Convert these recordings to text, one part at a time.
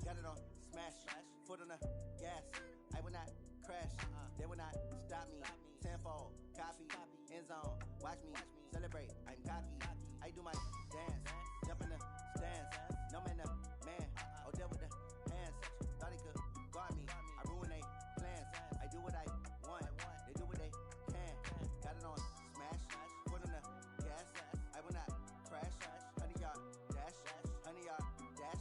got it on smash, foot on the gas. I will not crash, they will not stop me. Tenfold, copy, end zone, watch me celebrate. I'm cocky, I do my dance, jump in the stands. No man, man, oh there with the hands. Thought he could guard me, I ruin they plans. I do what I want, they do what they can. Got it on smash, foot on the gas. I will not crash, 100-yard dash, 100-yard dash,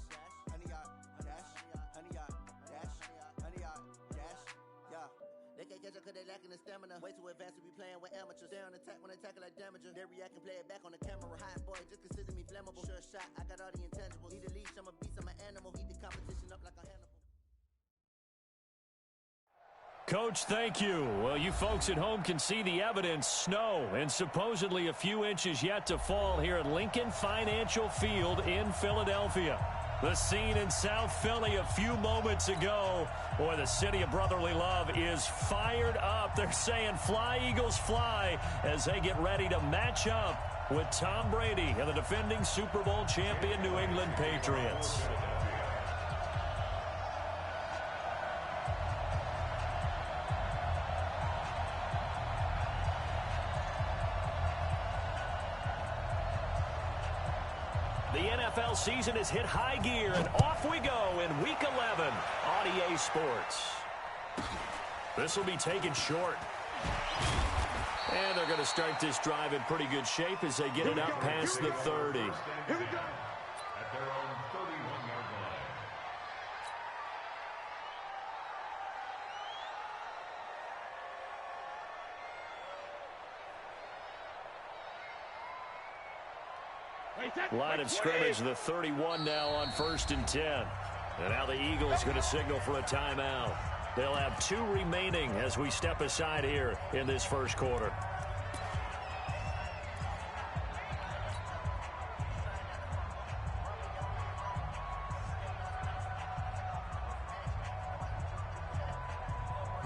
100-yard dash, 100-yard dash, 100-yard dash. Yeah, they can't catch up cause they lacking the stamina. Way too advanced to be playing with amateurs. Stay on attack when they tackle like damager. They react and play it back on the camera. Hot boy, just consider me flammable. Sure shot, I got all the intangibles. Need a leash, I'm a beast, I'm an animal. Heat the competition up like a Hannibal. Coach, thank you. Well, you folks at home can see the evidence. Snow and supposedly a few inches yet to fall here at Lincoln Financial Field in Philadelphia. The scene in South Philly a few moments ago. Boy, the city of brotherly love is fired up. They're saying fly, Eagles, fly as they get ready to match up with Tom Brady and the defending Super Bowl champion New England Patriots. The NFL season has hit high gear, and off we go in Week 11 on EA Sports. This will be taken short. And they're going to start this drive in pretty good shape as they get it up past the 30. Here we go. At their own 31-yard line. Line of scrimmage, the 31 now on 1st and 10. And now the Eagles going to signal for a timeout. They'll have 2 remaining as we step aside here in this first quarter.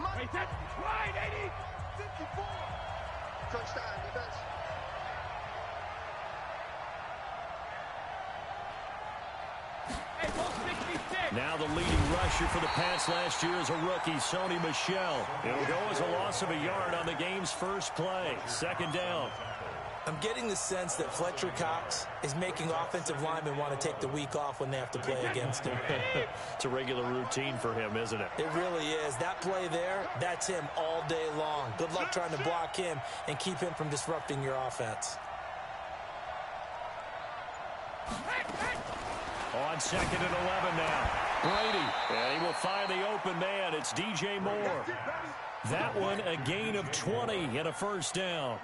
Right, 80, 54. Touchdown, defense. Now the leading rusher for the Pats last year is a rookie, Sony Michel. It'll go as a loss of a yard on the game's first play. 2nd down. I'm getting the sense that Fletcher Cox is making offensive linemen want to take the week off when they have to play against him. It's a regular routine for him, isn't it? It really is. That play there, that's him all day long. Good luck trying to block him and keep him from disrupting your offense. On 2nd and 11 now. Brady. And he will find the open man. It's DJ Moore. That one, a gain of 20 and a first down.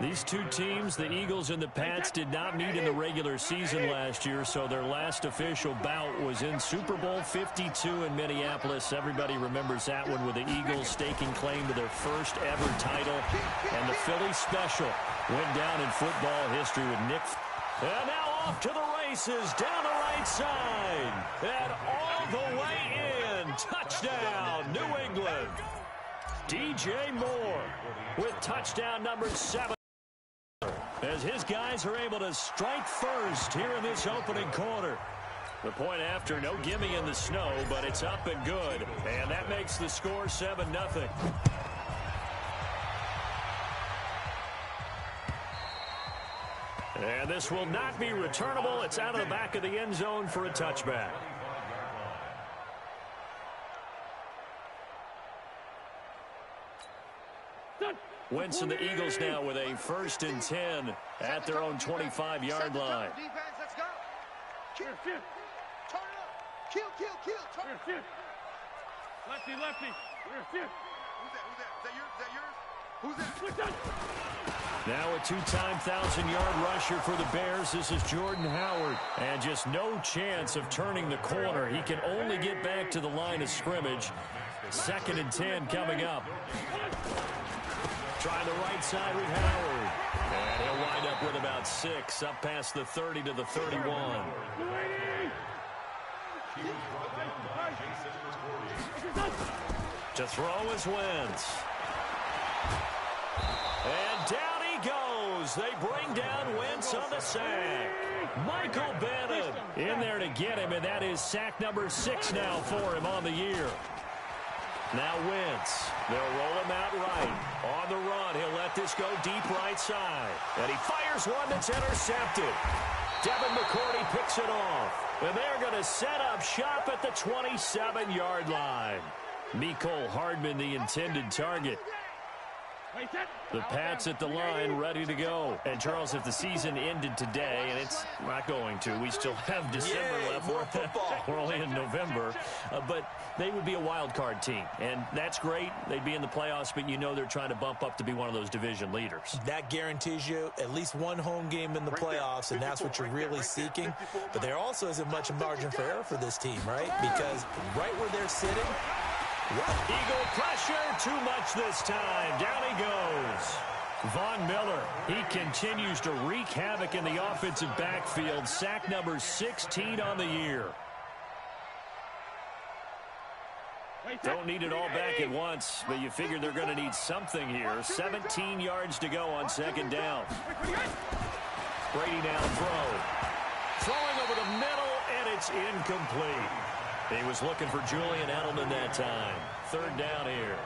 These two teams, the Eagles and the Pats, did not meet in the regular season last year, so their last official bout was in Super Bowl 52 in Minneapolis. Everybody remembers that one with the Eagles staking claim to their first ever title. And the Philly special went down in football history with Nick. And now off to the races, down the right side, and all the way in. Touchdown, New England. DJ Moore with touchdown number 7. As his guys are able to strike first here in this opening quarter. The point after, no gimme in the snow, but it's up and good. And that makes the score 7-0. And this will not be returnable. It's out of the back of the end zone for a touchback. Wentz and the Eagles now with a 1st and 10 at their own 25-yard line. Defense, let's go. Kill. Turn it up. Kill. Turn it up. Lefty. Who's that? Is that yours? Now a 2-time 1,000-yard rusher for the Bears. This is Jordan Howard. And just no chance of turning the corner. He can only get back to the line of scrimmage. 2nd and 10 coming up. Trying the right side with Howard. And he'll wind up with about 6, up past the 30 to the 31. To throw is Wentz. And down he goes. They bring down Wentz on the sack. Michael Bennett in there to get him, and that is sack number 6 now for him on the year. Now Wentz. They'll roll him out right. On the run, he'll let this go deep right side. And he fires one that's intercepted. Devin McCourty picks it off. And they're going to set up shop at the 27-yard line. Mecole Hardman, the intended target. The Pats at the line, ready to go. And, Charles, if the season ended today, and it's not going to, we still have December left. More football. We're only in November. But they would be a wild card team. And that's great. They'd be in the playoffs, but you know they're trying to bump up to be one of those division leaders. That guarantees you at least one home game in the playoffs, and that's what you're really seeking. But there also isn't much margin for error for this team, right? Because right where they're sitting, Eagle pressure, too much this time. Down he goes. Von Miller, he continues to wreak havoc in the offensive backfield. Sack number 16 on the year. Don't need it all back at once, but you figure they're going to need something here. 17 yards to go on second down. Brady now throwing over the middle, and it's incomplete. He was looking for Julian Edelman that time. Third down here.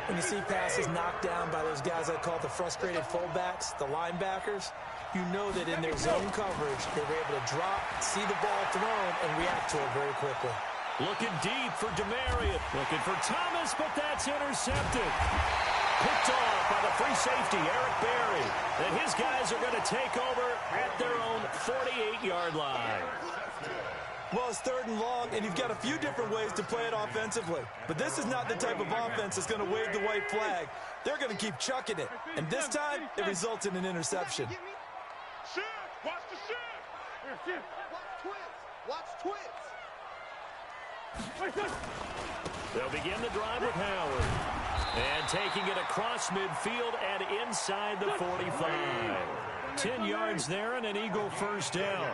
when you see passes knocked down by those guys I call the frustrated fullbacks, the linebackers, you know that in their zone coverage, they were able to drop, see the ball thrown, and react to it very quickly. Looking deep for DeMarius. Looking for Thomas, but that's intercepted. Picked off by the free safety, Eric Berry. And his guys are going to take over at their own 48-yard line. Well, it's third and long, and you've got a few different ways to play it offensively. But this is not the type of offense that's going to wave the white flag. They're going to keep chucking it. And this time, it results in an interception. Watch the shift. Watch twins. They'll begin the drive with Howard. And taking it across midfield and inside the 45. 10 yards there and an Eagle first down.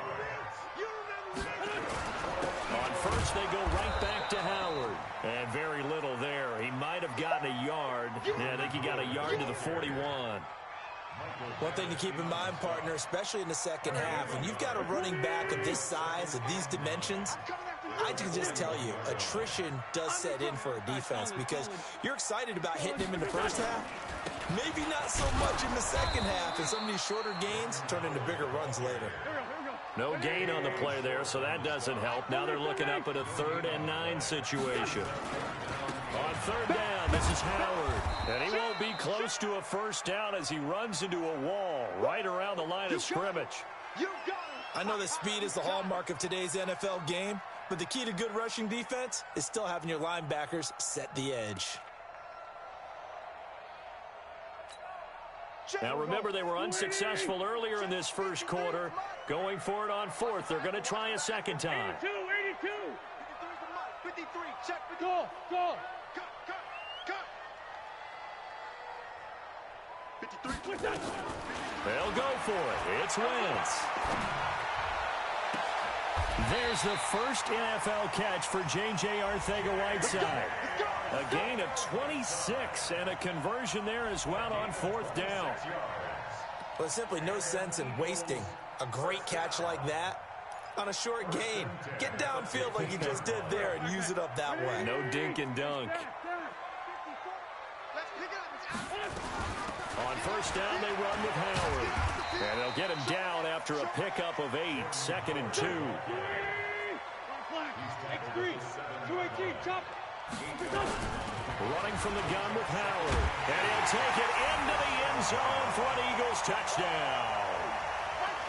On first, they go right back to Howard. And very little there. He might have gotten a yard. Yeah, I think he got a yard to the 41. One thing to keep in mind, partner, especially in the second half, when you've got a running back of this size, of these dimensions, I can just tell you, attrition does set in for a defense because you're excited about hitting him in the first half. Maybe not so much in the second half, and some of these shorter gains turn into bigger runs later. No gain on the play there, so that doesn't help. Now they're looking up at a 3rd and 9 situation. On third down, this is Howard. And he won't be close to a first down as he runs into a wall right around the line of scrimmage. I know that speed is the hallmark of today's NFL game, but the key to good rushing defense is still having your linebackers set the edge. Now remember, they were unsuccessful earlier in this first quarter. Going for it on 4th. They're going to try a second time. 82. 53, check. Go. Cut. 53. They'll go for it. It's Wentz. There's the first NFL catch for J.J. Arcega-Whiteside. A gain of 26 and a conversion there as well on 4th down. Well, there's simply no sense in wasting a great catch like that on a short gain. Get downfield like you just did there and use it up that way. No dink and dunk. On first down, they run with Howard. And they'll get him down after a pickup of 8. 2nd and 2. Running from the gun with Howard. And he'll take it into the end zone for an Eagles touchdown.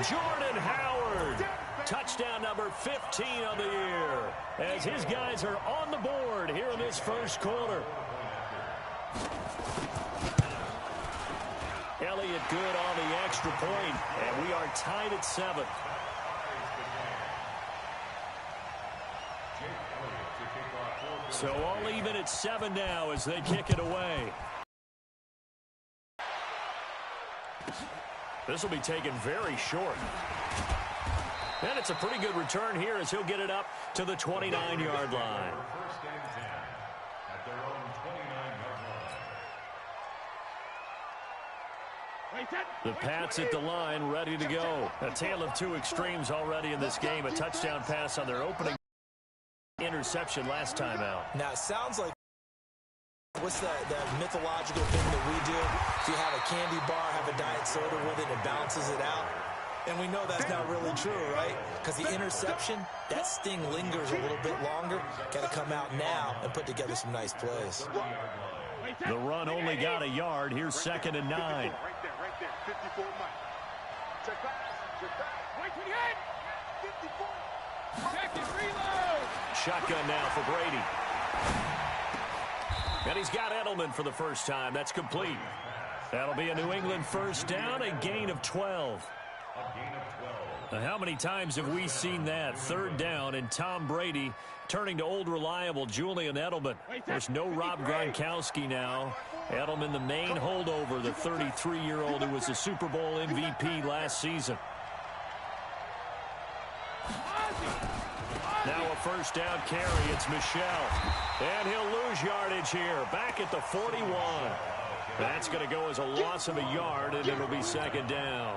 Jordan Howard. Touchdown number 15 on the year. As his guys are on the board here in this first quarter. Elliott good on the extra point, and we are tied at 7. So all even at 7 now as they kick it away. This will be taken very short. And it's a pretty good return here as he'll get it up to the 29-yard line. The Pats at the line, ready to go. A tale of two extremes already in this game. A touchdown pass on their opening interception last time out. Now, it sounds like, what's that mythological thing that we do? If you have a candy bar, have a diet soda with it, it balances it out. And we know that's not really true, right? Because the interception, that sting lingers a little bit longer. Got to come out now and put together some nice plays. The run only got a yard. Here's 2nd and 9. Right there. 54 Mike. Check pass. Wait till the end. 54. Check and reload. Shotgun now for Brady. And he's got Edelman for the first time. That's complete. That'll be a New England first down, a gain of 12. Now, how many times have we seen that? 3rd down and Tom Brady turning to old reliable Julian Edelman. There's no Rob Gronkowski now. Edelman, the main holdover, the 33-year-old who was the Super Bowl MVP last season. Now a first down carry. It's Michel. And he'll lose yardage here. Back at the 41. That's going to go as a loss of a yard, and it'll be 2nd down.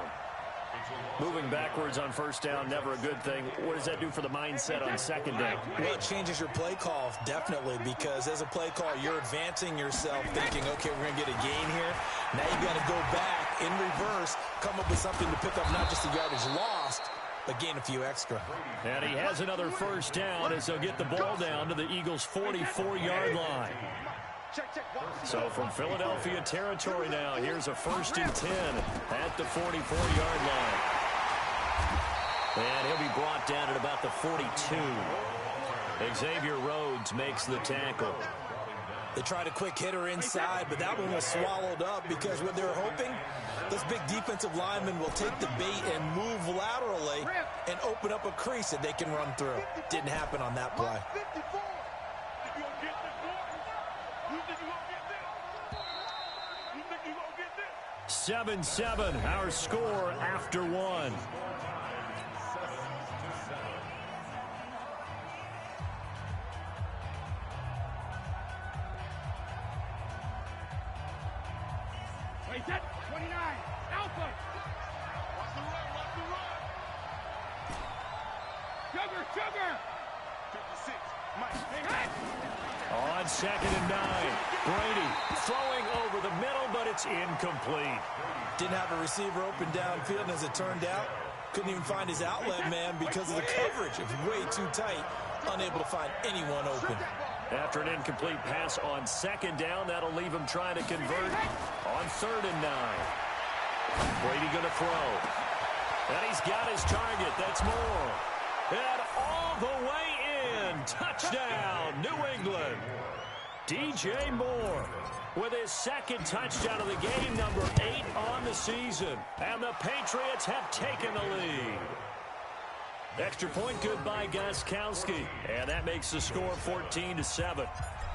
Moving backwards on first down, never a good thing. What does that do for the mindset on 2nd down? Well, it changes your play call, definitely, because as a play call, you're advancing yourself, thinking, okay, we're going to get a gain here. Now you got to go back in reverse, come up with something to pick up not just the yardage lost, but gain a few extra. And he has another first down as they'll get the ball down to the Eagles' 44-yard line. So from Philadelphia territory now, here's a 1st and 10 at the 44-yard line. And he'll be brought down at about the 42. Xavier Rhodes makes the tackle. They tried a quick hitter inside, but that one was swallowed up because what they're hoping, those big defensive linemen will take the bait and move laterally and open up a crease that they can run through. Didn't happen on that play. 7-7, our score after 1. Wait, that 29. Alpha. Watch the run. Sugar. 56. Mike. Hey. On 2nd and 9, Brady throwing over the middle, but it's incomplete. Didn't have a receiver open downfield, and as it turned out, couldn't even find his outlet man because of the coverage. It was way too tight, unable to find anyone open. After an incomplete pass on 2nd down, that'll leave him trying to convert on 3rd and 9. Brady going to throw. And he's got his target. That's Moore. And all the way in. Touchdown, New England. DJ Moore with his 2nd touchdown of the game, number 8 on the season. And the Patriots have taken the lead. Extra point good by Gostkowski. And that makes the score 14-7.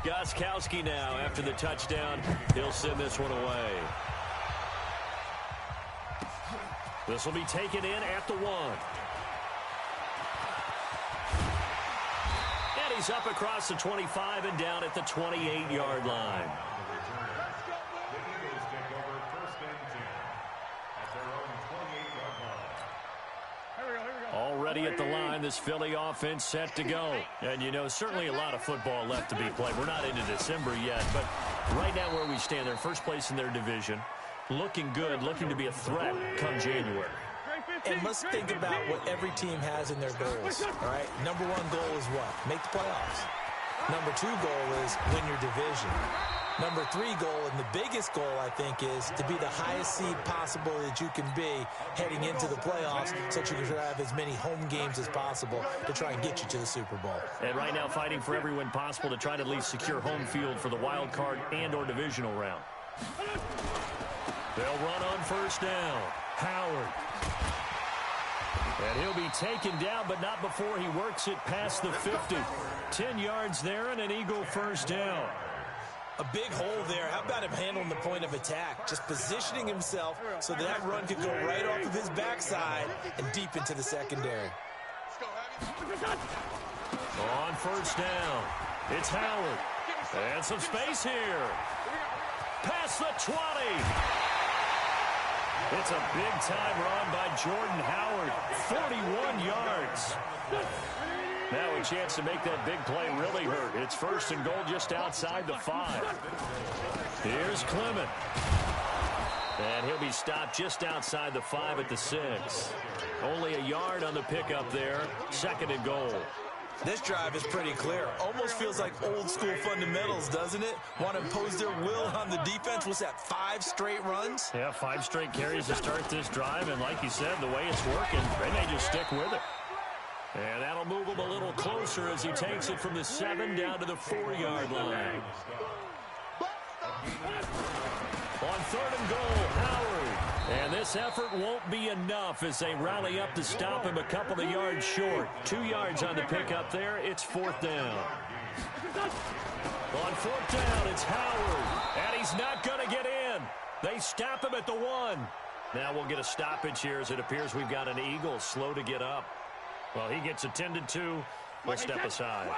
Gostkowski now, after the touchdown, he'll send this one away. This will be taken in at the 1. And he's up across the 25 and down at the 28-yard line. Already at the line, this Philly offense set to go. And, you know, certainly a lot of football left to be played. We're not into December yet, but right now where we stand, they're first place in their division. Looking good, looking to be a threat come January. And let's think about what every team has in their goals, all right? Number 1 goal is what? Make the playoffs. Number 2 goal is win your division. Number 3 goal, and the biggest goal, I think, is to be the highest seed possible that you can be heading into the playoffs so that you can have as many home games as possible to try and get you to the Super Bowl. And right now fighting for every win possible to try to at least secure home field for the wild card and or divisional round. They'll run on first down. Howard. And he'll be taken down, but not before he works it past the 50. 10 yards there and an Eagle first down. A big hole there. How about him handling the point of attack? Just positioning himself so that run could go right off of his backside and deep into the secondary. On first down, it's Howard. And some space here. Past the 20. It's a big-time run by Jordan Howard, 41 yards. Now a chance to make that big play really hurt. It's first and goal just outside the 5. Here's Clement. And he'll be stopped just outside the 5 at the 6. Only a yard on the pickup there. Second and goal. This drive is pretty clear. Almost feels like old-school fundamentals, doesn't it? Want to impose their will on the defense. Was that 5 straight runs? Yeah, 5 straight carries to start this drive. And like you said, the way it's working, they may just stick with it. And that'll move him a little closer as he takes it from the 7 down to the 4-yard line. On third and goal, Howard. And this effort won't be enough as they rally up to stop him a couple of yards short. 2 yards on the pickup there. It's fourth down. On fourth down, it's Howard. And he's not going to get in. They stop him at the 1. Now we'll get a stoppage here as it appears we've got an Eagle slow to get up. Well, he gets attended to. We'll step aside.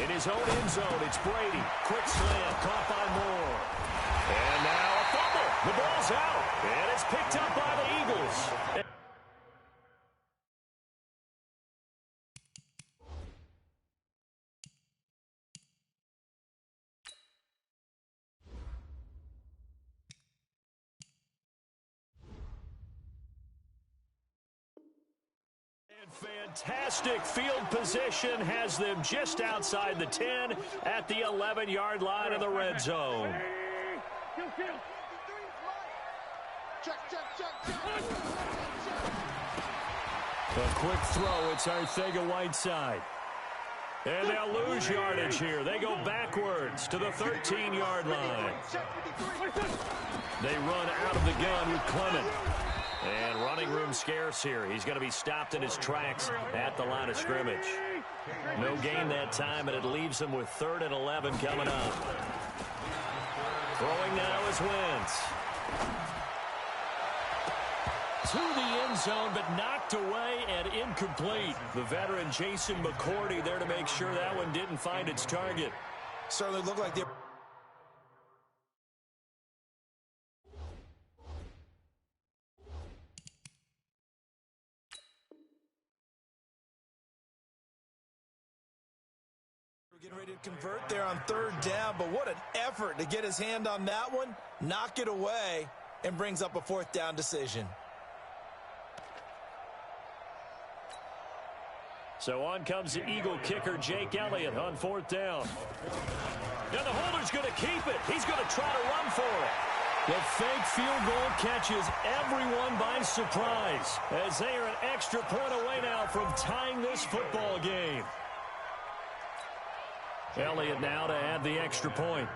In his own end zone, it's Brady. Quick slant, caught by Moore. And now a fumble. The ball's out, and it's picked up by the Eagles. Fantastic field position has them just outside the 10 at the 11-yard line of the red zone. A quick throw. It's Arcega-Whiteside. And they'll lose yardage here. They go backwards to the 13-yard line. They run out of the gun with Clement. And running room scarce here. He's going to be stopped in his tracks at the line of scrimmage. No gain that time, and it leaves him with 3rd and 11 coming up. Throwing now is Wentz. To the end zone, but knocked away and incomplete. The veteran Jason McCourty there to make sure that one didn't find its target. Certainly looked like they're getting ready to convert there on 3rd down, but what an effort to get his hand on that one, knock it away, and brings up a 4th down decision. So on comes the Eagle kicker, Jake Elliott, on 4th down. Now the holder's going to keep it. He's going to try to run for it. The fake field goal catches everyone by surprise as they are an extra point away now from tying this football game. Elliott now to add the extra point.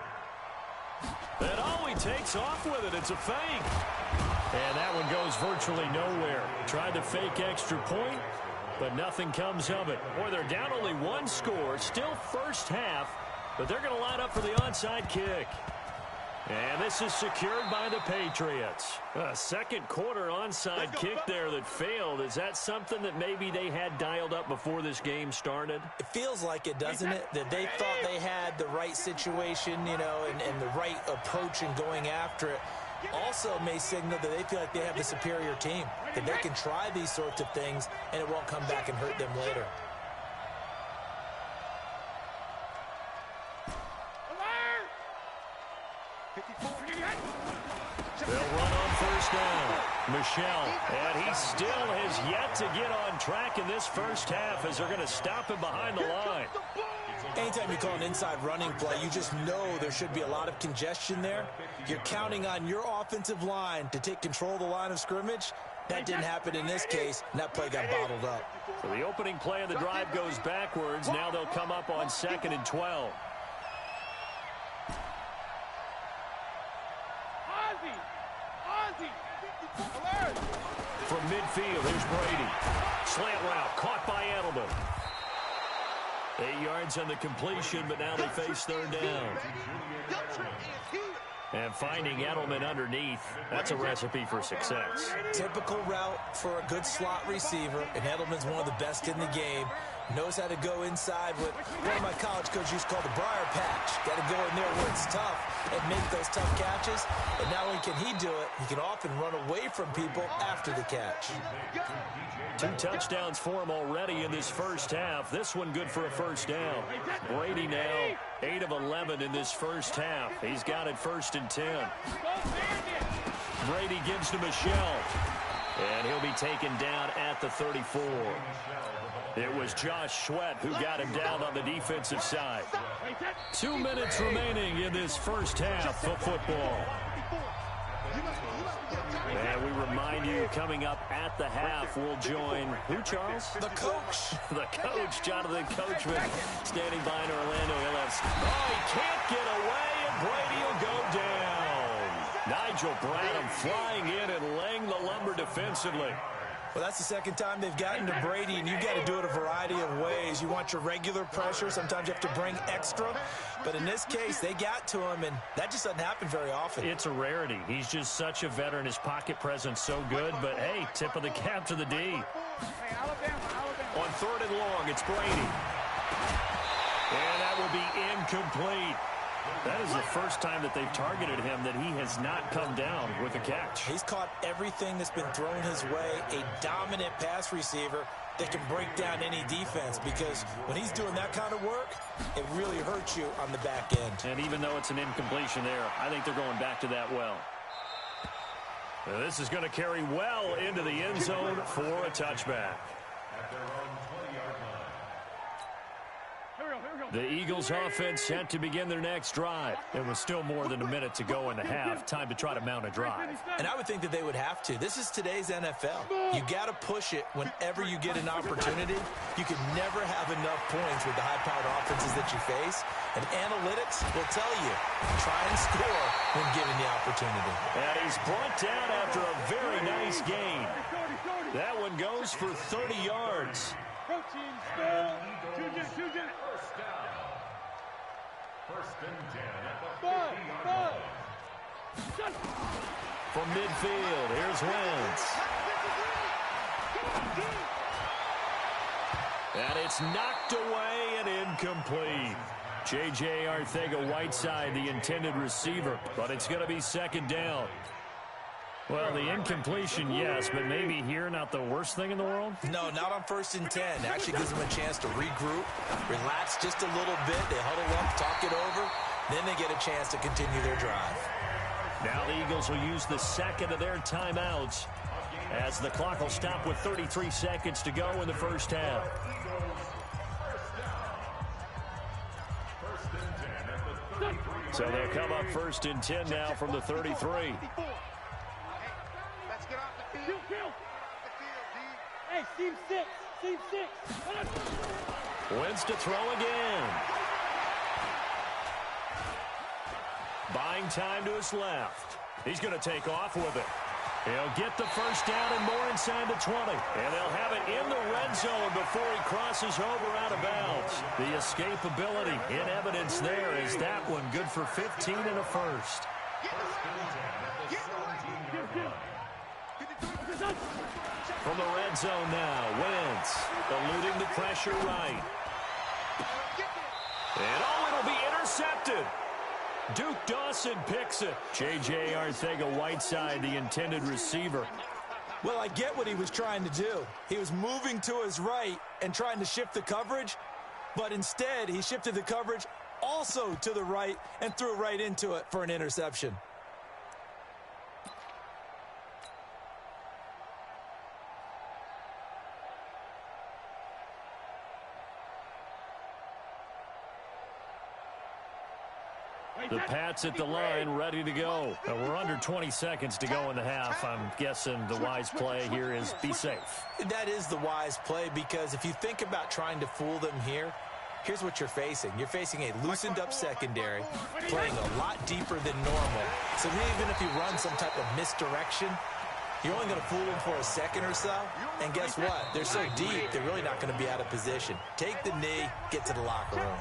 And oh, he takes off with it. It's a fake. And that one goes virtually nowhere. Tried to fake extra point, but nothing comes of it. Boy, they're down only 1 score. Still first half, but they're going to line up for the onside kick. And this is secured by the Patriots. A second quarter onside kick there that failed. Is that something that maybe they had dialed up before this game started? It feels like it, doesn't it? That they thought they had the right situation, you know, and the right approach in going after it. Also may signal that they feel like they have the superior team, that they can try these sorts of things and it won't come back and hurt them later. They'll run on 1st down. Michel, and he still has yet to get on track in this first half as they're going to stop him behind the line. Anytime you call an inside running play, you just know there should be a lot of congestion there. You're counting on your offensive line to take control of the line of scrimmage. That didn't happen in this case, and that play got bottled up. So the opening play of the drive goes backwards. Now they'll come up on 2nd and 12. From midfield, here's Brady. Slant route, caught by Edelman. 8 yards on the completion, but now they face 3rd down. And finding Edelman underneath, that's a recipe for success. Typical route for a good slot receiver, and Edelman's one of the best in the game. Knows how to go inside what one of my college coaches used to call the briar patch. Got to go in there where it's tough and make those tough catches. And not only can he do it, he can often run away from people after the catch. 2 touchdowns for him already in this first half. This one good for a first down. Brady now 8 of 11 in this first half. He's got it 1st and 10. Brady gives to Michel. And he'll be taken down at the 34. It was Josh Sweat who got him down on the defensive side. 2 minutes remaining in this first half of football. And we remind you, coming up at the half, we'll join who, Charles? The coach. The coach, Jonathan Coachman, standing by in Orlando. He'll have, he can't get away, and Brady will go down. Nigel Bradham flying in and laying the lumber defensively. Well, that's the second time they've gotten to Brady, and you've got to do it a variety of ways. You want your regular pressure. Sometimes you have to bring extra. But in this case, they got to him, and that just doesn't happen very often. It's a rarity. He's just such a veteran. His pocket presence so good. But, hey, tip of the cap to the D. On 3rd and long, it's Brady. And that will be incomplete. That is the first time that they've targeted him that he has not come down with a catch. He's caught everything that's been thrown his way, a dominant pass receiver that can break down any defense, because when he's doing that kind of work, it really hurts you on the back end. And even though it's an incompletion there, I think they're going back to that well. Now this is going to carry well into the end zone for a touchback. The Eagles offense set to begin their next drive. It was still more than a minute to go in the half. Time to try to mount a drive. And I would think that they would have to. This is today's NFL. You got to push it whenever you get an opportunity. You can never have enough points with the high-powered offenses that you face. And analytics will tell you, try and score when given the opportunity. And he's brought down after a very nice gain. That one goes for 30 yards. First and 10 at the 50-yard line. From midfield, here's Wentz. And it's knocked away and incomplete. J.J. Arcega-Whiteside, the intended receiver, but it's going to be 2nd down. Well, the incompletion, yes, but maybe here not the worst thing in the world? No, not on 1st and 10. Actually gives them a chance to regroup, relax just a little bit. They huddle up, talk it over. Then they get a chance to continue their drive. Now the Eagles will use the second of their timeouts as the clock will stop with 33 seconds to go in the first half. So they'll come up 1st and 10 now from the 33. Hey, team 6. Wentz to throw again. Buying time to his left. He's going to take off with it. He'll get the first down and more inside the 20. And they'll have it in the red zone before he crosses over out of bounds. The escapability in evidence there is that one good for 15 and a first. From the red zone now, Wentz eluding the pressure right. And it'll be intercepted. Duke Dawson picks it. J.J. Arcega-Whiteside, the intended receiver. Well, I get what he was trying to do. He was moving to his right and trying to shift the coverage, but instead he shifted the coverage also to the right and threw right into it for an interception. The Pats at the line, ready to go. We're under 20 seconds to go in the half. I'm guessing the wise play here is be safe. That is the wise play, because if you think about trying to fool them here, here's what you're facing. You're facing a loosened up secondary, playing a lot deeper than normal. So even if you run some type of misdirection, you're only going to fool them for a second or so. And guess what? They're so deep, they're really not going to be out of position. Take the knee, get to the locker room.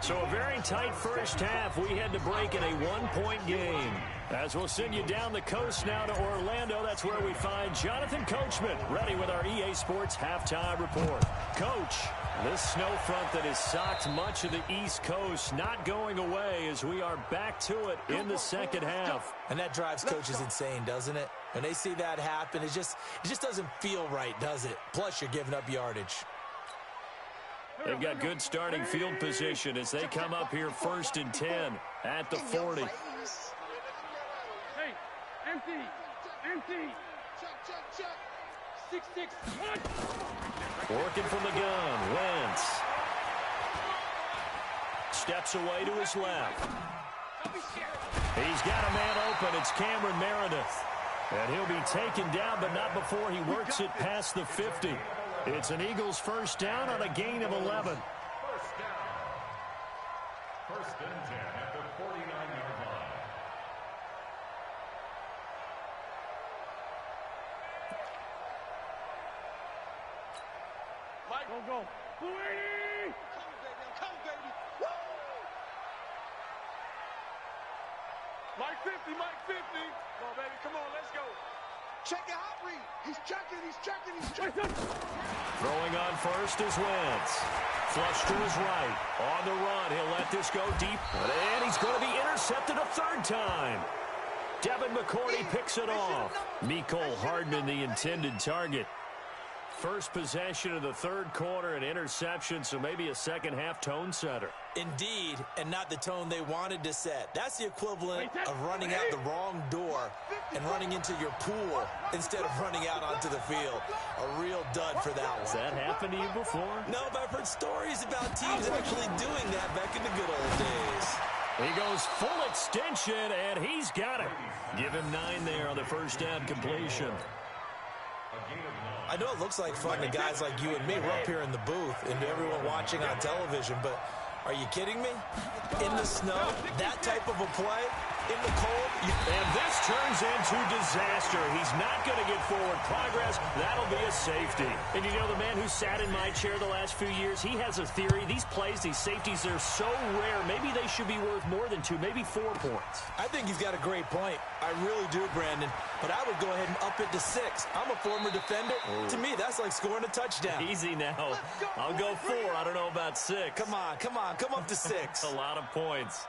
So a very tight first half. We had to break in a one-point game. As we'll send you down the coast now to Orlando, that's where we find Jonathan Coachman, ready with our EA Sports halftime report. Coach, this snow front that has socked much of the East Coast not going away as we are back to it in the second half. And that drives coaches insane, doesn't it? When they see that happen, it just doesn't feel right, does it? Plus, you're giving up yardage. They've got good starting field position as they come up here 1st and 10 at the 40. Hey, empty. 6-6. Working from the gun, Wentz. Steps away to his left. He's got a man open. It's Cameron Meredith. And he'll be taken down, but not before he works it past the 50. It's an Eagles first down on a gain of 11. First down. 1st and 10 at the 49-yard line. Mike, go. Blue 80! Come, baby. Woo! Mike 50. Come on, baby. Come on, let's go. Check your hot read. He's checking. Throwing on first is Wentz. Flush to his right. On the run, he'll let this go deep. And he's going to be intercepted a 3rd time. Devin McCourty picks it off. Mecole Hardman, the intended target. First possession of the 3rd quarter, an interception, so maybe a second-half tone setter. Indeed, and not the tone they wanted to set. That's the equivalent of running out the wrong door and running into your pool instead of running out onto the field. A real dud for that one. Has that happened to you before? No, but I've heard stories about teams actually doing that back in the good old days. He goes full extension, and he's got it. Give him 9 there on the first down completion. I know it looks like fun to guys like you and me. We're up here in the booth and to everyone watching on television, but are you kidding me? In the snow, that type of a play, in the cold. And this turns into disaster. He's not going to get forward progress. That'll be a safety. And you know, the man who sat in my chair the last few years, he has a theory. These plays, these safeties, they're so rare. Maybe they should be worth more than 2, maybe 4 points. I think he's got a great point. I really do, Brandon. But I would go ahead and up it to 6. I'm a former defender. Ooh. To me, that's like scoring a touchdown. Easy now. I'll go 4. I don't know about 6. Come on. Come up to 6. A lot of points.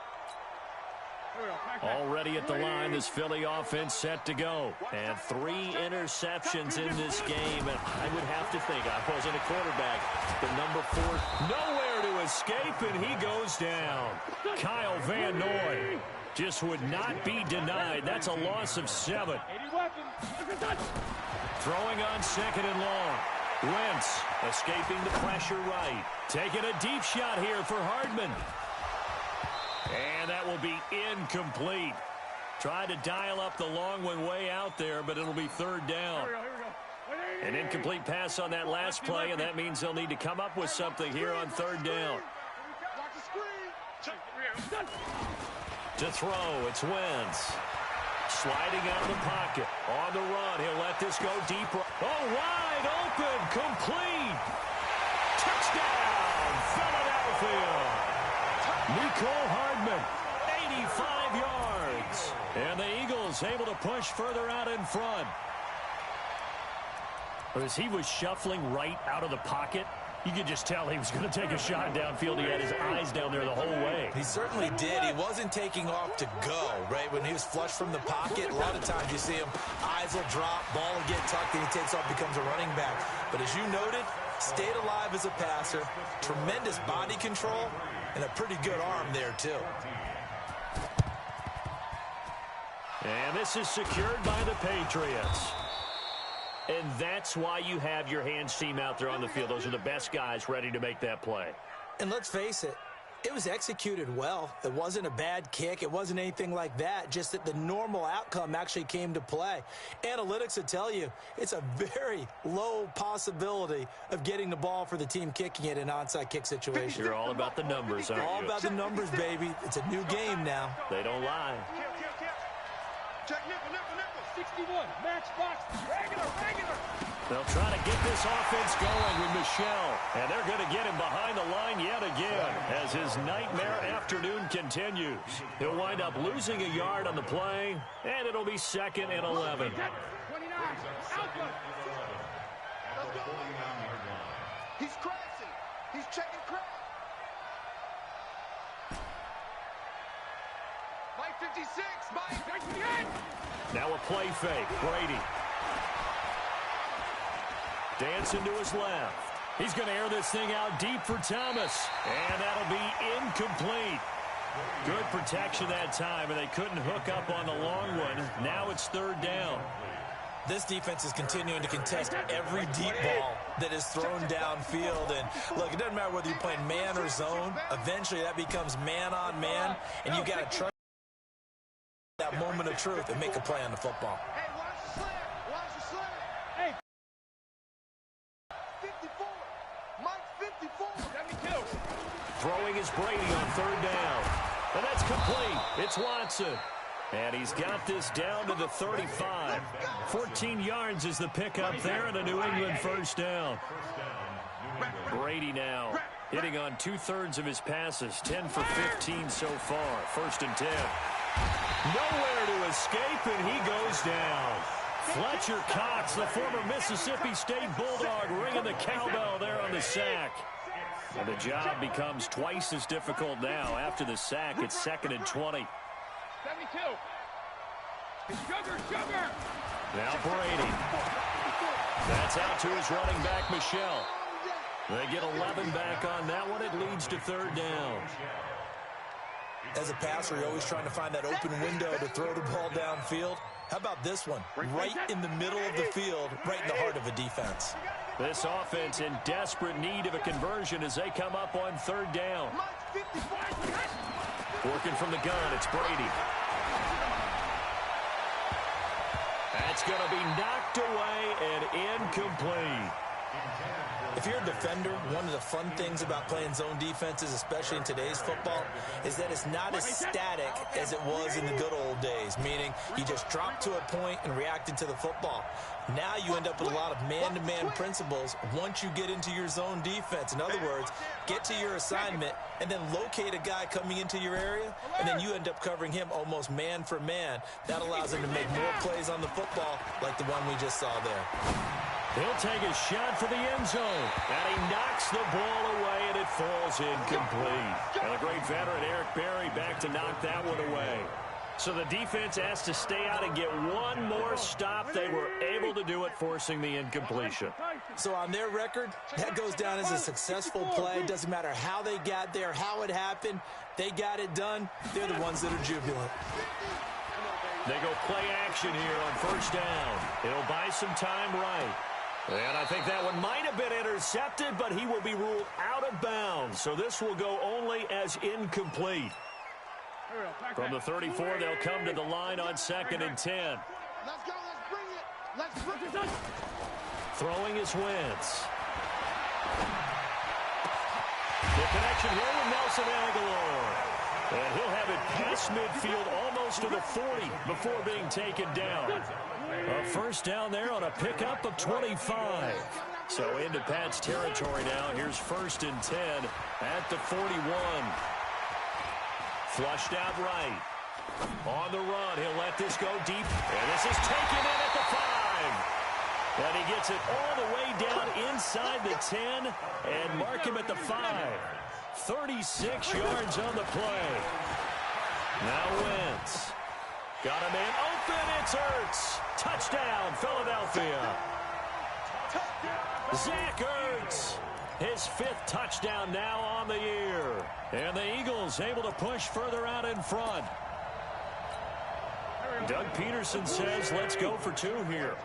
Already at the line, this Philly offense set to go. And 3 interceptions in this game. And I would have to think, I wasn't a quarterback, but number 4, nowhere to escape, and he goes down. Kyle Van Noy just would not be denied. That's a loss of 7. Throwing on 2nd and long. Wentz escaping the pressure right. Taking a deep shot here for Hardman. And that will be incomplete. Tried to dial up the long one way out there, but it'll be 3rd down. An incomplete pass on that last play, and that means they'll need to come up with something here on 3rd down. To throw, it's Wentz. Sliding out of the pocket. On the run, he'll let this go deeper. Oh, wide open, complete. Touchdown, Philadelphia. Mecole Hardman, 85 yards. And the Eagles able to push further out in front. As he was shuffling right out of the pocket, you could just tell he was going to take a shot downfield. He had his eyes down there the whole way. He certainly did. He wasn't taking off to go, right? When he was flushed from the pocket, a lot of times you see him, eyes will drop, ball will get tucked, and he takes off, becomes a running back. But as you noted, stayed alive as a passer, tremendous body control, and a pretty good arm there, too. And this is secured by the Patriots. And that's why you have your hands team out there on the field. Those are the best guys ready to make that play. And let's face it, it was executed well. It wasn't a bad kick. It wasn't anything like that, just that the normal outcome actually came to play. Analytics will tell you it's a very low possibility of getting the ball for the team kicking it in an onside kick situation. You're all about the numbers, aren't you? All about the numbers, baby. It's a new game now. They don't lie. Check nickel, nickel, nickel. 61, match box, regular. They'll try to get this offense going with Michel. And they're going to get him behind the line yet again as his nightmare afternoon continues. He'll wind up losing a yard on the play, and it'll be 2nd and 11. 29, Alpha. Let's go. He's crashing. He's checking crash. Mike 56, Mike. Now a play fake. Brady. Dancing to his left. He's going to air this thing out deep for Thomas. And that'll be incomplete. Good protection that time, and they couldn't hook up on the long one. Now it's 3rd down. This defense is continuing to contest every deep ball that is thrown downfield. And, look, it doesn't matter whether you're playing man or zone. Eventually that becomes man on man, and you got to trust that moment of truth and make a play on the football. Hey, watch the slant. Watch the slant. Hey. 54. Mike 54. 72. Throwing is Brady on 3rd down. And that's complete. It's Watson. And he's got this down to the 35. 14 yards is the pickup there, and a New England 1st down. Brady now hitting on 2/3 of his passes, 10 for 15 so far. 1st and 10. Nowhere to escape, and he goes down. Fletcher Cox, the former Mississippi State Bulldog, ringing the cowbell there on the sack. And the job becomes twice as difficult now. After the sack, it's 2nd and 20. 72. Sugar. Now Brady. That's out to his running back, Michel. They get 11 back on that one. It leads to 3rd down. As a passer, you're always trying to find that open window to throw the ball downfield. How about this one? Right in the middle of the field, right in the heart of a defense. This offense in desperate need of a conversion as they come up on 3rd down. Working from the gun, it's Brady. That's going to be knocked away and incomplete. If you're a defender, one of the fun things about playing zone defenses, especially in today's football, is that it's not as static as it was in the good old days, meaning you just dropped to a point and reacted to the football. Now you end up with a lot of man-to-man principles once you get into your zone defense. In other words, get to your assignment and then locate a guy coming into your area, and then you end up covering him almost man for man. That allows him to make more plays on the football like the one we just saw there. He'll take a shot for the end zone, and he knocks the ball away, and it falls incomplete. And the great veteran Eric Berry back to knock that one away. So the defense has to stay out and get one more stop. They were able to do it, forcing the incompletion. So on their record, that goes down as a successful play. Doesn't matter how they got there, how it happened. They got it done. They're the ones that are jubilant. They go play action here on 1st down. It'll buy some time right. And I think that one might have been intercepted, but he will be ruled out of bounds. So this will go only as incomplete. From the 34, they'll come to the line on 2nd and 10. Let's go. Let's bring it. Let's bring it. Throwing is Wentz. The connection here with Nelson Aguilar. And he'll have it past midfield almost to the 40 before being taken down. A 1st down there on a pickup of 25. So into Pat's territory now. Here's 1st and 10 at the 41. Flushed out right. On the run, he'll let this go deep. And this is taken in at the 5. And he gets it all the way down inside the 10 and mark him at the 5. 36 yards on the play. Now Wentz. Got a man open. It's Ertz. Touchdown, Philadelphia. Zach Ertz. His 5th touchdown now on the year. And the Eagles able to push further out in front. Doug Peterson says, let's go for 2 here.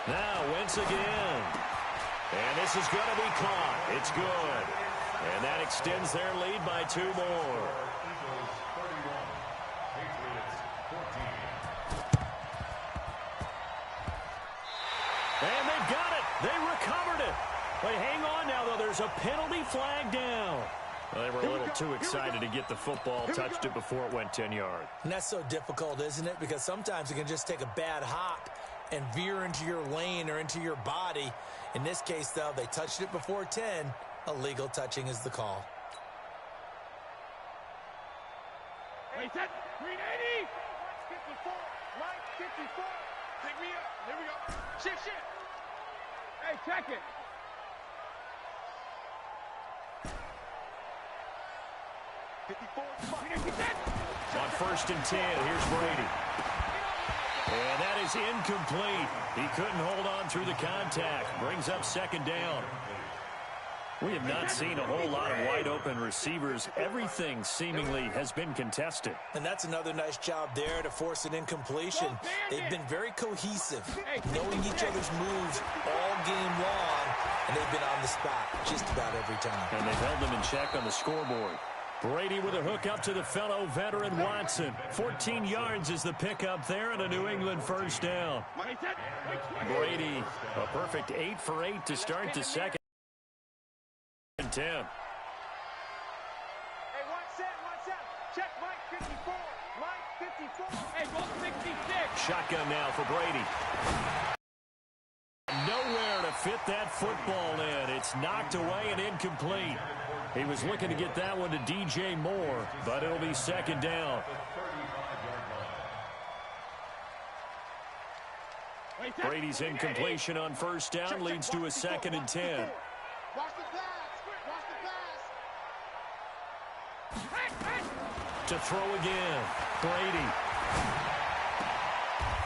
Now Wentz again. And this is going to be caught. It's good. And that extends their lead by 2 more. And they got it. They recovered it. But hang on now, though. There's a penalty flag down. Well, they were a little too excited to get the football, touched it before it went 10 yards. And that's so difficult, isn't it? Because sometimes it can just take a bad hop and veer into your lane or into your body. In this case, though, they touched it before 10. Illegal touching is the call. Hey, set. 380. 54. Line 54. Pick me up. Here we go. Shift. Hey, check it. On 1st and 10, here's Brady. And that is incomplete. He couldn't hold on through the contact. Brings up 2nd down. We have not seen a whole lot of wide-open receivers. Everything seemingly has been contested. And that's another nice job there to force an incompletion. They've been very cohesive, knowing each other's moves all game long, and they've been on the spot just about every time. And they've held them in check on the scoreboard. Brady with a hook up to the fellow veteran Watson. 14 yards is the pickup there and a New England 1st down. Brady, a perfect 8 for 8 to start the 2nd and 10. Hey, 1 set. Check Mike 54. Mike 54. Hey, go 66. Shotgun now for Brady. Nowhere to fit that football in. It's knocked away and incomplete. He was looking to get that one to DJ Moore, but it'll be 2nd down. Brady's incompletion on 1st down leads to a 2nd and 10. Watch the pass. To throw again. Brady.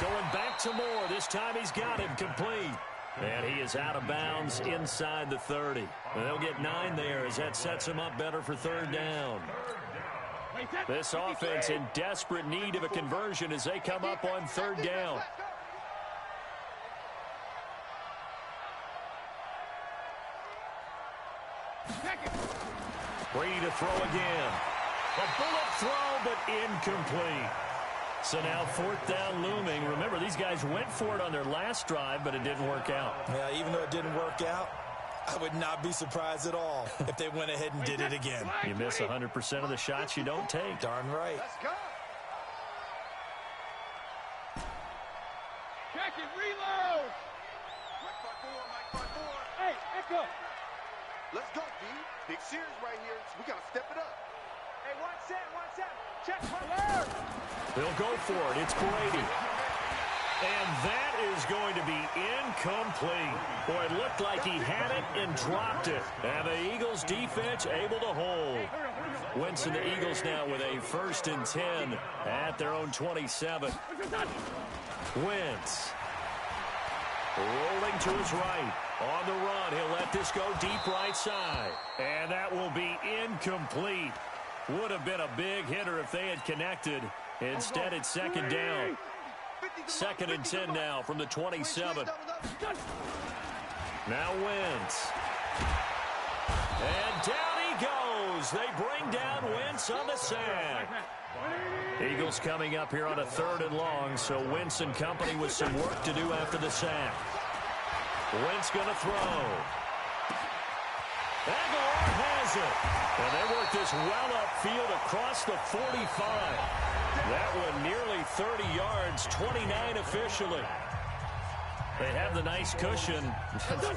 Going back to Moore. This time he's got him complete. And he is out of bounds inside the 30. And they'll get 9 there as that sets him up better for 3rd down. This offense in desperate need of a conversion as they come up on 3rd down. Brady to throw again. A bullet throw, but incomplete. So now 4th down looming. Remember, these guys went for it on their last drive, but it didn't work out. Yeah, even though it didn't work out, I would not be surprised at all if they went ahead and did it again. You miss 100% of the shots you don't take. Darn right. Let's go. Check it. Reload. Mike 5-4. Hey, Echo. Let's go, D. Big series right here. We got to step it up. Hey, 1 set. Check alert. They'll go for it. It's Brady. And that is going to be incomplete. Boy, it looked like he had it and dropped it. And the Eagles defense able to hold. Wentz and the Eagles now with a 1st and 10 at their own 27. Wentz rolling to his right. On the run, he'll let this go deep right side. And that will be incomplete. Would have been a big hitter if they had connected. Instead, it's 2nd down. 2nd and 10 now from the 27. Now Wentz. And down he goes. They bring down Wentz on the sack. Eagles coming up here on a 3rd and long, so Wentz and company with some work to do after the sack. Wentz going to throw. Aguilar has it. And they work this well upfield across the 45. That one nearly 30 yards, 29 officially. They have the nice cushion.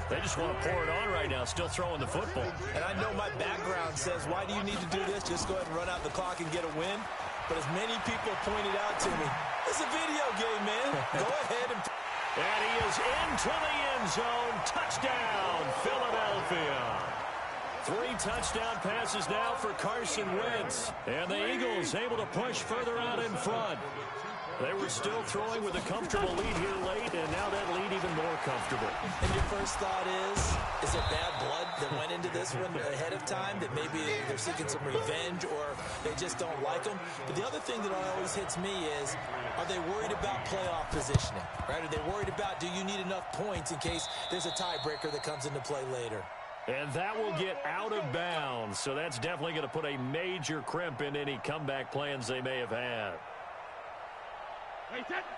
They just want to pour it on right now, still throwing the football. And I know my background says, why do you need to do this? Just go ahead and run out the clock and get a win. But as many people pointed out to me, it's a video game, man. Go ahead and... And he is into the end zone. Touchdown, Philadelphia. 3 touchdown passes now for Carson Wentz. And the Eagles able to push further out in front. They were still throwing with a comfortable lead here late, and now that lead even more comfortable. And your first thought is there bad blood that went into this one ahead of time, that maybe they're seeking some revenge or they just don't like them? But the other thing that always hits me is, are they worried about playoff positioning? Right? Are they worried about, do you need enough points in case there's a tiebreaker that comes into play later? And that will get out of bounds, so that's definitely going to put a major crimp in any comeback plans they may have had.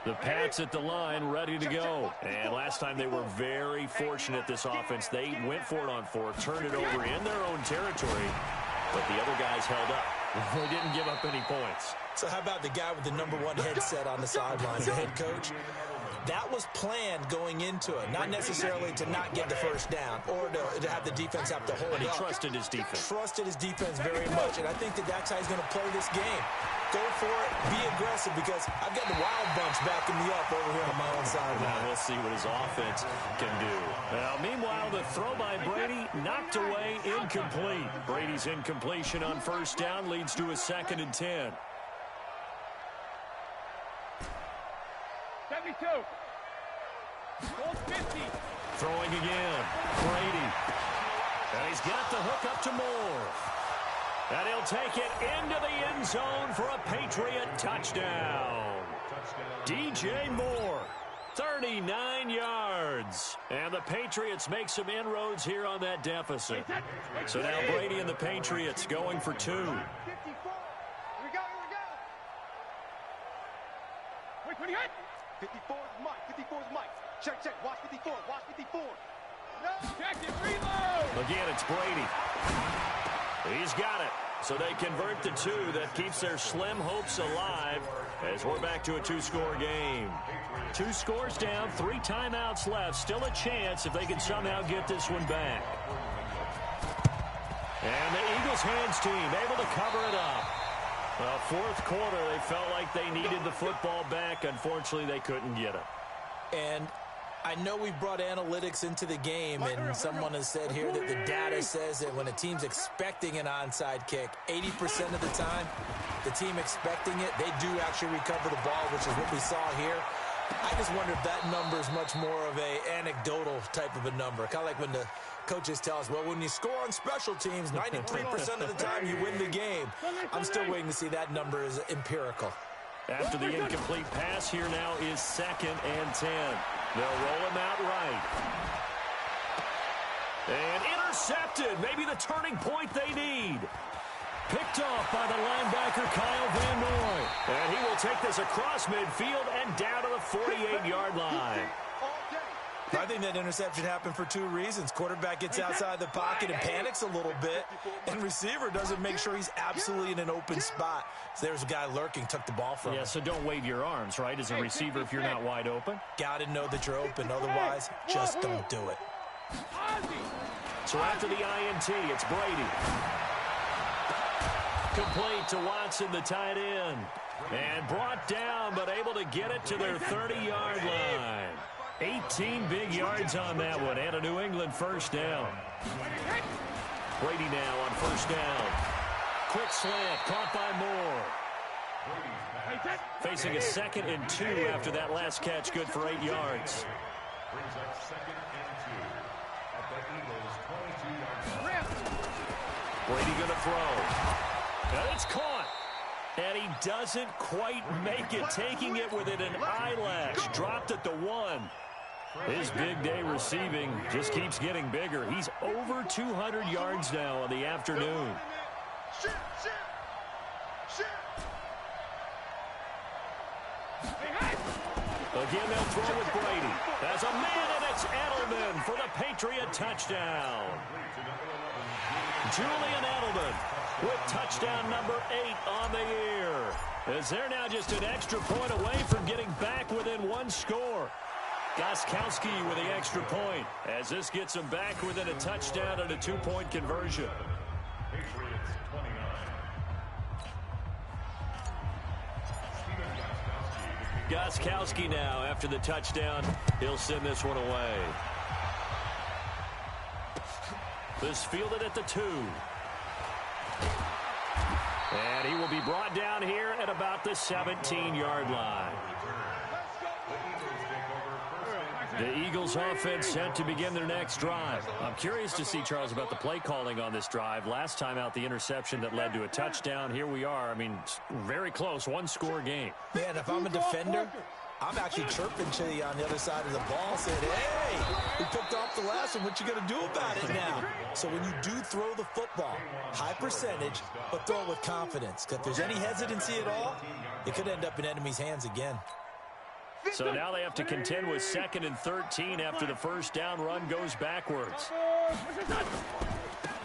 The Pats at the line, ready to go. And last time they were very fortunate, this offense. They went for it on 4th, turned it over in their own territory, but the other guys held up. They didn't give up any points. So how about the guy with the #1 headset on the sideline, the head coach? That was planned going into it, not necessarily to not get the first down or to have the defense have to hold But he up. trusted his defense. Trusted his defense very much, and I think that's how he's going to play this game. Go for it, be aggressive, because I've got the wild bunch backing me up over here on my own sideline. Now we'll see what his offense can do. Now, meanwhile, the throw by Brady knocked away, incomplete. Brady's incompletion on first down leads to a 2nd and 10. 72. Goal 50. Throwing again. Brady. And he's got the hook up to Moore. And he'll take it into the end zone for a Patriot touchdown. DJ Moore, 39 yards. And the Patriots make some inroads here on that deficit. So now Brady and the Patriots going for 2. 54. Here we go. Wait, 20 hit. 54 is Mike. 54 is Mike. Check. Watch 54. Watch 54. No. Check it. Reload. Again, it's Brady. He's got it. So they convert the 2. That keeps their slim hopes alive as we're back to a 2-score game. 2 scores down, 3 timeouts left. Still a chance if they can somehow get this one back. And the Eagles hands team able to cover it up. Well, 4th quarter, they felt like they needed the football back. Unfortunately, they couldn't get it. And I know we've brought analytics into the game, and someone has said here that the data says that when a team's expecting an onside kick, 80% of the time, the team expecting it, they do actually recover the ball, which is what we saw here. I just wonder if that number is much more of a anecdotal type of a number. Kind of like when the coaches tell us, well, when you score on special teams, 93% of the time you win the game. I'm still waiting to see that number is empirical. After the incomplete pass, here now is 2nd and 10. They'll roll him out right. And intercepted. Maybe the turning point they need. Picked off by the linebacker, Kyle Van Noy. And he will take this across midfield and down to the 48-yard line. I think that interception happened for 2 reasons. Quarterback gets outside the pocket and panics a little bit, and receiver doesn't make sure he's absolutely in an open spot. So there's a guy lurking, took the ball from him. Yeah, so don't wave your arms, right, as a receiver if you're not wide open. Got to know that you're open. Otherwise, just don't do it. So after the INT, it's Brady. Complete to Watson, the tight end. And brought down, but able to get it to their 30-yard line. 18 big yards on that one, and a New England first down. Brady now on first down. Quick slant, caught by Moore. Facing a 2nd and 2 after that last catch, good for 8 yards. Brings up 2nd and 2 at the Eagles' 22-yard line. Brady going to throw. And it's caught. And he doesn't quite make it, taking it within an eyelash. Dropped at the 1. His big day receiving just keeps getting bigger. He's over 200 yards now on the afternoon. Again, they'll throw with Brady. As a man, and it's Edelman for the Patriot touchdown. Julian Edelman with touchdown number 8 on the year. As they're now just an extra point away from getting back within 1 score. Gostkowski with the extra point as this gets them back within a touchdown and a 2-point conversion. Patriots 29. Gostkowski now after the touchdown. He'll send this one away. This fielded at the 2. And he will be brought down here at about the 17-yard line. The Eagles offense set to begin their next drive. I'm curious to see, Charles, about the play calling on this drive. Last time out, the interception that led to a touchdown. Here we are. I mean, very close, 1-score game. Yeah, and if I'm a defender, I'm actually chirping to you on the other side of the ball, saying, hey, we picked off the last one. What you going to do about it now? So when you do throw the football, high percentage, but throw it with confidence. Because if there's any hesitancy at all, it could end up in enemy's hands again. So now they have to contend with 2nd and 13 after the first down run goes backwards.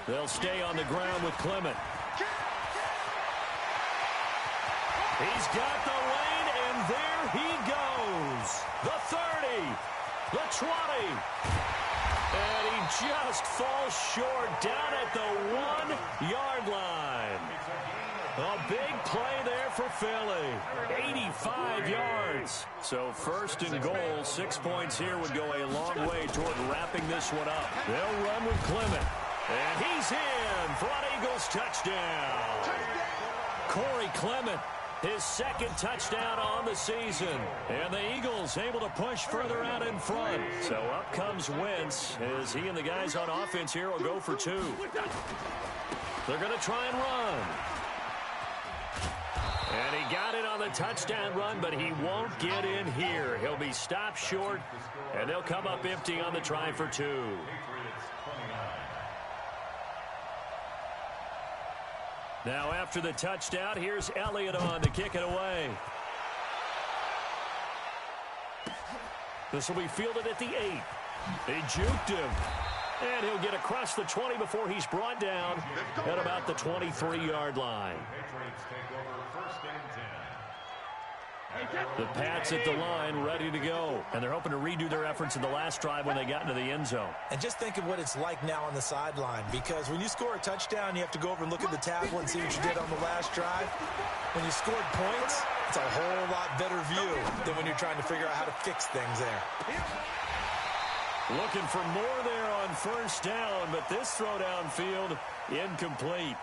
They'll stay on the ground with Clement. He's got the lane, and there he goes. The 30, the 20, and he just falls short down at the 1-yard line. A big play there for Philly. 85 yards. So first and goal, 6 points here would go a long way toward wrapping this one up. They'll run with Clement. And he's in for an Eagles touchdown. Corey Clement, his second touchdown on the season. And the Eagles able to push further out in front. So up comes Wentz as he and the guys on offense here will go for two. They're going to try and run. And he got it on the touchdown run, but he won't get in here. He'll be stopped short, and they'll come up empty on the try for two. Now after the touchdown, here's Elliott on to kick it away. This will be fielded at the 8. They juked him. And he'll get across the 20 before he's brought down at about the 23-yard line. The Pats at the line ready to go. And they're hoping to redo their efforts in the last drive when they got into the end zone. And just think of what it's like now on the sideline, because when you score a touchdown, you have to go over and look at the tablet and see what you did on the last drive. When you scored points, it's a whole lot better view than when you're trying to figure out how to fix things there. Looking for more there on first down, but this throw downfield incomplete.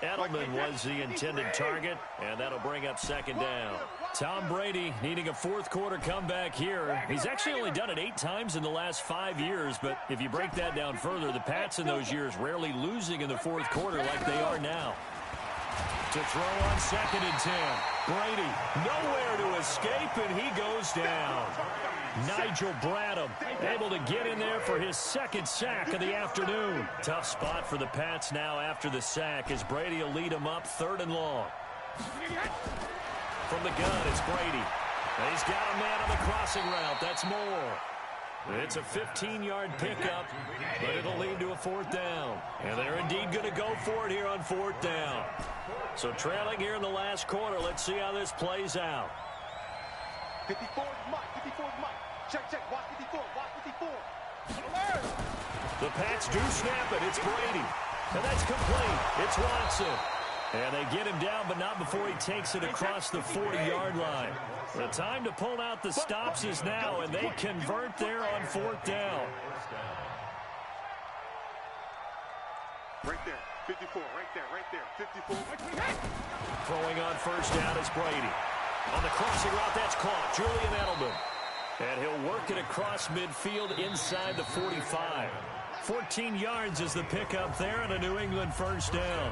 Edelman was the intended target, and that'll bring up second down. Tom Brady needing a fourth-quarter comeback here. He's actually only done it 8 times in the last 5 years, but if you break that down further, the Pats in those years rarely losing in the fourth quarter like they are now. To throw on second and 10. Brady nowhere to escape, and he goes down. Nigel Bradham able to get in there for his second sack of the afternoon. Tough spot for the Pats now after the sack as Brady will lead them up 3rd and long. From the gun, it's Brady. He's got a man on the crossing route. That's Moore. It's a 15-yard pickup, but it'll lead to a 4th down. And they're indeed going to go for it here on 4th down. So trailing here in the last quarter, let's see how this plays out. 54 Mike, 54 Mike. Check, watch 54, watch 54. The Pats do snap it. It's Brady. And that's complete. It's Watson. And they get him down, but not before he takes it across the 40-yard line. The time to pull out the stops is now, and they convert there on 4th down. Right there, 54, right there, 54. Throwing on first down is Brady. On the crossing route, that's caught. Julian Edelman. And he'll work it across midfield inside the 45. 14 yards is the pickup there and a New England first down.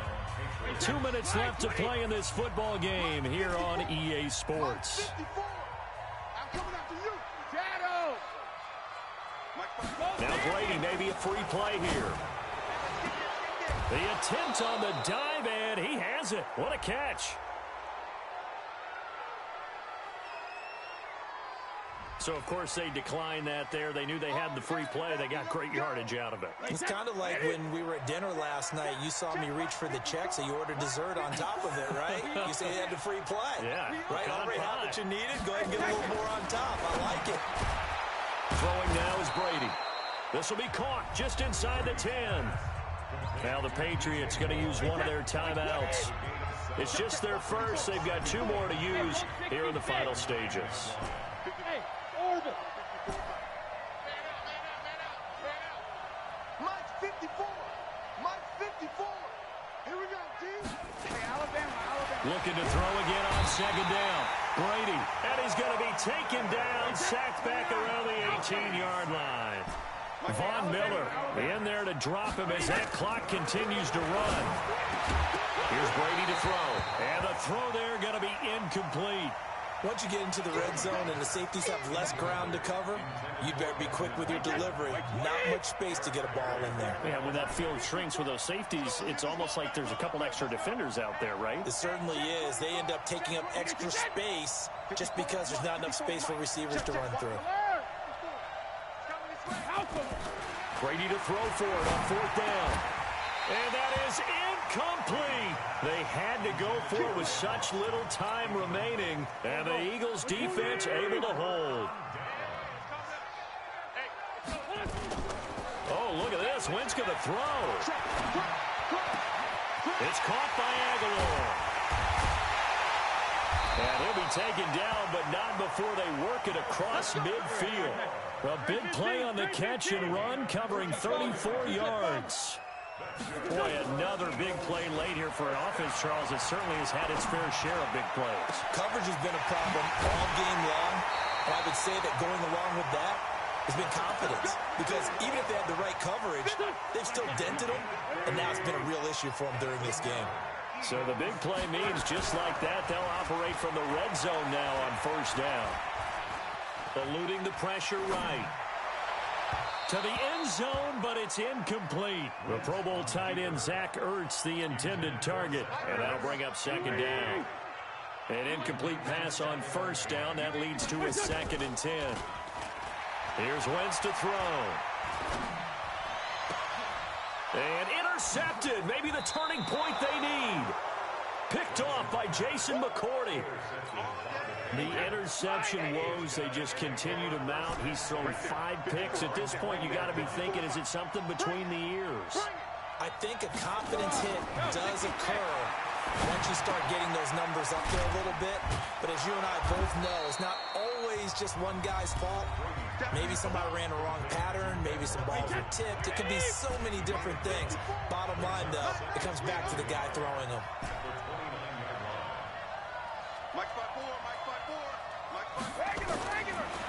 2 minutes left to play in this football game here on EA Sports. Now Brady, maybe a free play here. The attempt on the dive, and he has it. What a catch. So, of course, they declined that there. They knew they had the free play. They got great yardage out of it. It's kind of like when we were at dinner last night. You saw me reach for the check, so you ordered dessert on top of it, right? You say you had the free play. Yeah. Right? Already had what you needed. Go ahead and get a little more on top. I like it. Throwing now is Brady. This will be caught just inside the 10. Now the Patriots going to use one of their timeouts. It's just their first. They've got 2 more to use here in the final stages. Mike 54. Mike 54. Here we go, team. Hey, Alabama. Looking to throw again on second down. Brady, and he's going to be taken down, sacked back around the 18-yard line. Von Miller in there to drop him as that clock continues to run. Here's Brady to throw, and the throw there going to be incomplete. Once you get into the red zone and the safeties have less ground to cover, you better be quick with your delivery. Not much space to get a ball in there. Yeah, when that field shrinks with those safeties, it's almost like there's a couple extra defenders out there, right? It certainly is. They end up taking up extra space just because there's not enough space for receivers to run through. Brady to throw for it on 4th down. And that is incomplete. They had to go for it with such little time remaining. And the Eagles defense able to hold. Oh, look at this. Wentz going to throw. It's caught by Aguilar. And he'll be taken down, but not before they work it across midfield. A big play on the catch and run, covering 34 yards. Boy, another big play late here for an offense, Charles, that certainly has had its fair share of big plays. Coverage has been a problem all game long, and I would say that going along with that has been confidence. Because even if they had the right coverage, they've still dented them, and now it's been a real issue for them during this game. So the big play means just like that, they'll operate from the red zone now on first down. Eluding the pressure right. To the end zone, but it's incomplete. The Pro Bowl tight end Zach Ertz, the intended target. And that'll bring up second down. An incomplete pass on first down. That leads to a 2nd and 10. Here's Wentz to throw. And intercepted. Maybe the turning point they need. Picked off by Jason McCourty. The interception woes, they just continue to mount. He's thrown 5 picks. At this point, you got to be thinking, is it something between the ears? I think a confidence hit does occur once you start getting those numbers up there a little bit. But as you and I both know, it's not always just one guy's fault. Maybe somebody ran a wrong pattern. Maybe some balls were tipped. It could be so many different things. Bottom line, though, it comes back to the guy throwing them.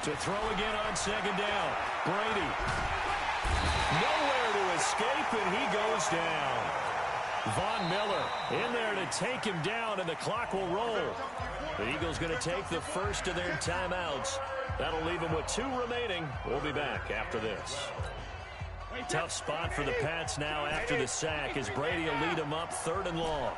To throw again on second down. Brady. Nowhere to escape, and he goes down. Von Miller in there to take him down, and the clock will roll. The Eagles going to take the first of their timeouts. That'll leave them with 2 remaining. We'll be back after this. Tough spot for the Pats now after the sack as Brady will lead them up 3rd and long.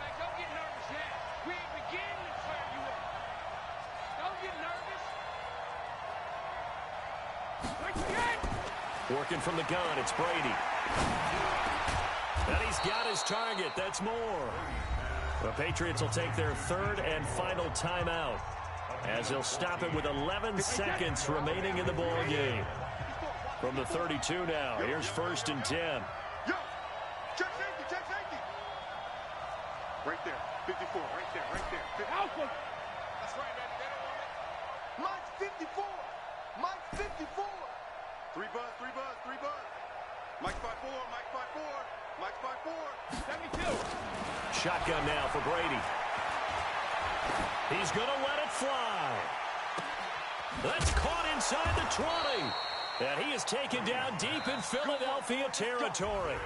Working from the gun, it's Brady. And he's got his target. That's more. The Patriots will take their 3rd and final timeout as they'll stop it with 11 seconds remaining in the ball game. From the 32 now, here's 1st and 10. Yo, check safety. Right there, 54, right there. Alpha. That's right, man. They don't want it. Mike's 54. 3 buzz. Mike's 5'4. 72. Shotgun now for Brady. He's going to let it fly. That's caught inside the 20. And he is taken down deep in Philadelphia territory.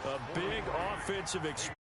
A big offensive experience.